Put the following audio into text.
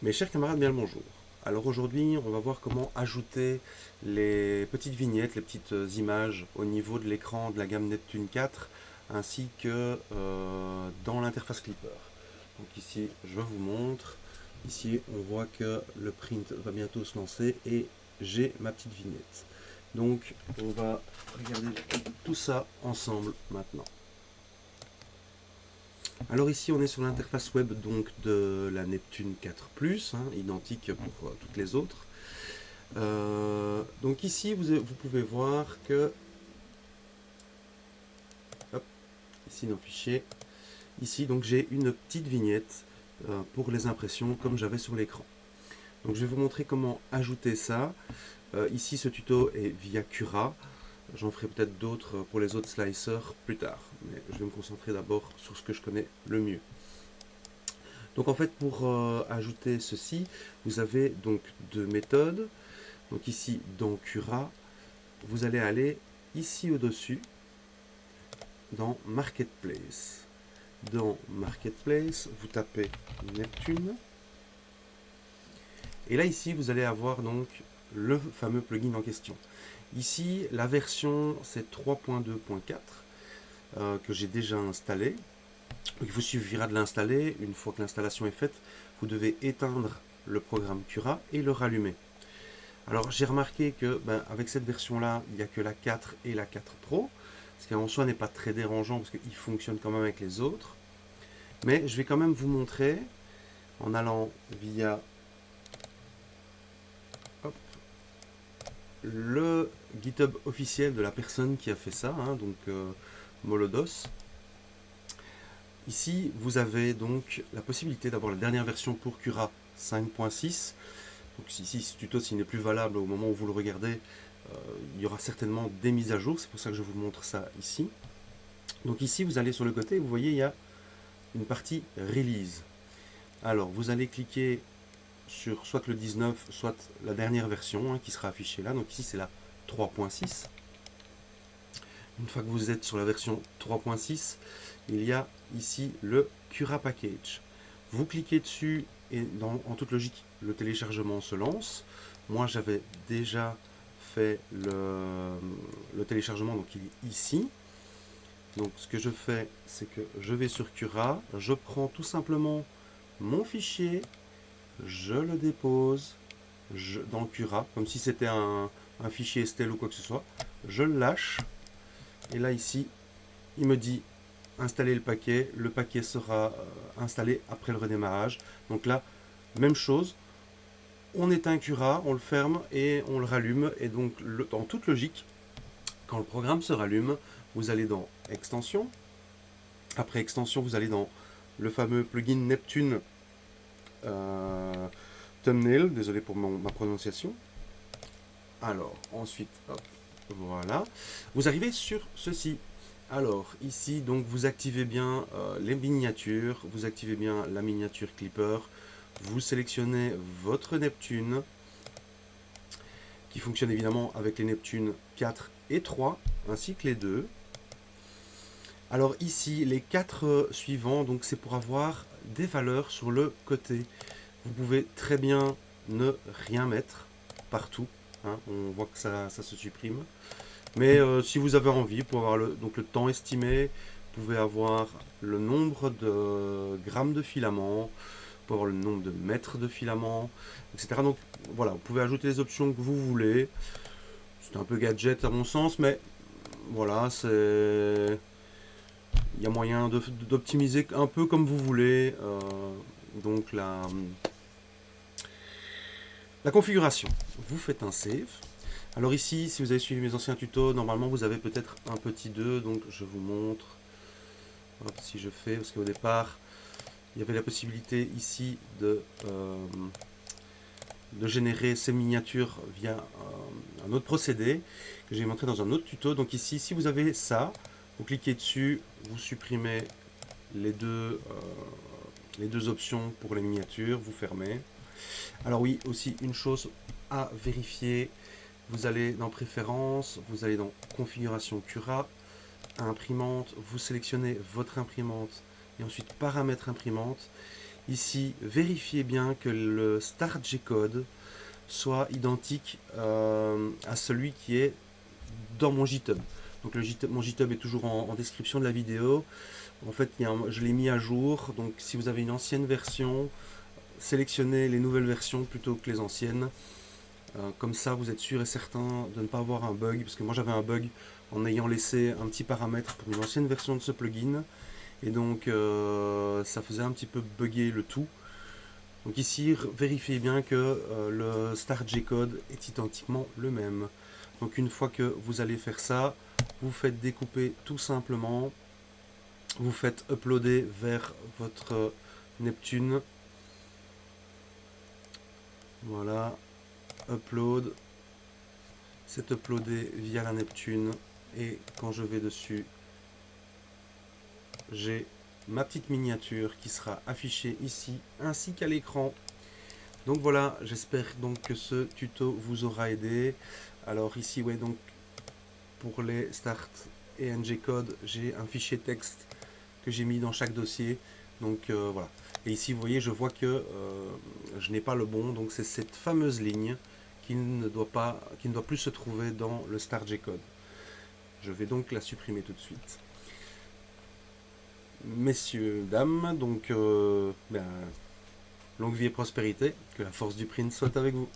Mes chers camarades, bien le bonjour. Alors aujourd'hui, on va voir comment ajouter les petites vignettes, les petites images au niveau de l'écran de la gamme Neptune 4 ainsi que dans l'interface Clipper. Donc ici, je vous montre. Ici, on voit que le print va bientôt se lancer et j'ai ma petite vignette. Donc, on va regarder tout ça ensemble maintenant. Alors ici, on est sur l'interface web donc de la Neptune 4 Plus, identique pour toutes les autres. Donc ici, vous pouvez voir que, hop, ici nos fichiers, ici donc j'ai une petite vignette pour les impressions comme j'avais sur l'écran. Donc je vais vous montrer comment ajouter ça. Ici, ce tuto est via Cura. J'en ferai peut-être d'autres pour les autres slicers plus tard, mais je vais me concentrer d'abord sur ce que je connais le mieux. Donc en fait, pour ajouter ceci, vous avez donc deux méthodes. Donc ici, dans Cura, vous allez aller ici au-dessus, dans Marketplace. Dans Marketplace, vous tapez Neptune. Et là, ici, vous allez avoir donc le fameux plugin en question. Ici, la version, c'est 3.2.4 que j'ai déjà installé. Donc, il vous suffira de l'installer. Une fois que l'installation est faite, vous devez éteindre le programme Cura et le rallumer. Alors j'ai remarqué que avec cette version-là, il n'y a que la 4 et la 4 Pro, ce qui en soi n'est pas très dérangeant parce qu'il fonctionne quand même avec les autres. Mais je vais quand même vous montrer en allant via hop, le GitHub officiel de la personne qui a fait ça, donc Molodos. Ici, vous avez donc la possibilité d'avoir la dernière version pour Cura 5.6. Donc ici, ce tuto, s'il n'est plus valable au moment où vous le regardez, il y aura certainement des mises à jour. C'est pour ça que je vous montre ça ici. Donc ici, vous allez sur le côté, vous voyez, il y a une partie Release. Alors, vous allez cliquer sur soit le 19, soit la dernière version qui sera affichée là. Donc ici, c'est la 3.6. Une fois que vous êtes sur la version 3.6, il y a ici le Cura Package. Vous cliquez dessus et en toute logique, le téléchargement se lance. Moi, j'avais déjà fait le téléchargement, donc il est ici. Donc ce que je fais, c'est que je vais sur Cura, je prends tout simplement mon fichier, je le dépose dans Cura, comme si c'était un fichier Estelle ou quoi que ce soit. Je le lâche, et là ici, il me dit installer le paquet sera installé après le redémarrage. Donc là, même chose, on éteint Cura, on le ferme et on le rallume, et donc en toute logique, quand le programme se rallume, vous allez dans Extension. Après Extension, vous allez dans le fameux plugin Neptune Thumbnail. Désolé pour ma prononciation. Alors, ensuite, hop, voilà. Vous arrivez sur ceci. Alors, ici, donc, vous activez bien les miniatures. Vous activez bien la miniature Clipper. Vous sélectionnez votre Neptune, qui fonctionne évidemment avec les Neptune 4 et 3, ainsi que les deux. Alors ici, les quatre suivants, donc c'est pour avoir des valeurs sur le côté. Vous pouvez très bien ne rien mettre partout. On voit que ça se supprime. Mais si vous avez envie, pour avoir donc le temps estimé, vous pouvez avoir le nombre de grammes de filament, vous pouvez avoir le nombre de mètres de filament, etc. Donc voilà, vous pouvez ajouter les options que vous voulez. C'est un peu gadget à mon sens, mais voilà, c'est... Il y a moyen d'optimiser un peu comme vous voulez donc la configuration. Vous faites un save. Alors ici, si vous avez suivi mes anciens tutos, normalement vous avez peut-être un petit 2, donc je vous montre. Hop, si je fais, parce qu'au départ, il y avait la possibilité ici de générer ces miniatures via un autre procédé que j'ai montré dans un autre tuto. Donc ici, si vous avez ça, vous cliquez dessus, vous supprimez les deux options pour les miniatures, vous fermez. Alors oui, aussi une chose à vérifier, vous allez dans Préférences, vous allez dans Configuration Cura, Imprimante, vous sélectionnez votre imprimante et ensuite Paramètres imprimante. Ici, vérifiez bien que le Start G-code soit identique à celui qui est dans mon GitHub. Donc mon GitHub est toujours en description de la vidéo. En fait, je l'ai mis à jour. Donc si vous avez une ancienne version, sélectionnez les nouvelles versions plutôt que les anciennes. Comme ça, vous êtes sûr et certain de ne pas avoir un bug. Parce que moi, j'avais un bug en ayant laissé un petit paramètre pour une ancienne version de ce plugin. Et donc, ça faisait un petit peu bugger le tout. Donc ici, vérifiez bien que le Start G-code est identiquement le même. Donc une fois que vous allez faire ça, vous faites découper tout simplement, vous faites uploader vers votre Neptune. Voilà, upload, c'est uploadé via la Neptune et quand je vais dessus, j'ai ma petite miniature qui sera affichée ici ainsi qu'à l'écran. Donc voilà, j'espère donc que ce tuto vous aura aidé. Alors ici, ouais, donc pour les start et ngCode, j'ai un fichier texte que j'ai mis dans chaque dossier. Donc voilà. Et ici, vous voyez, je vois que je n'ai pas le bon. Donc c'est cette fameuse ligne qui ne doit plus se trouver dans le start G-code. Je vais donc la supprimer tout de suite. Messieurs, dames, donc longue vie et prospérité. Que la force du print soit avec vous.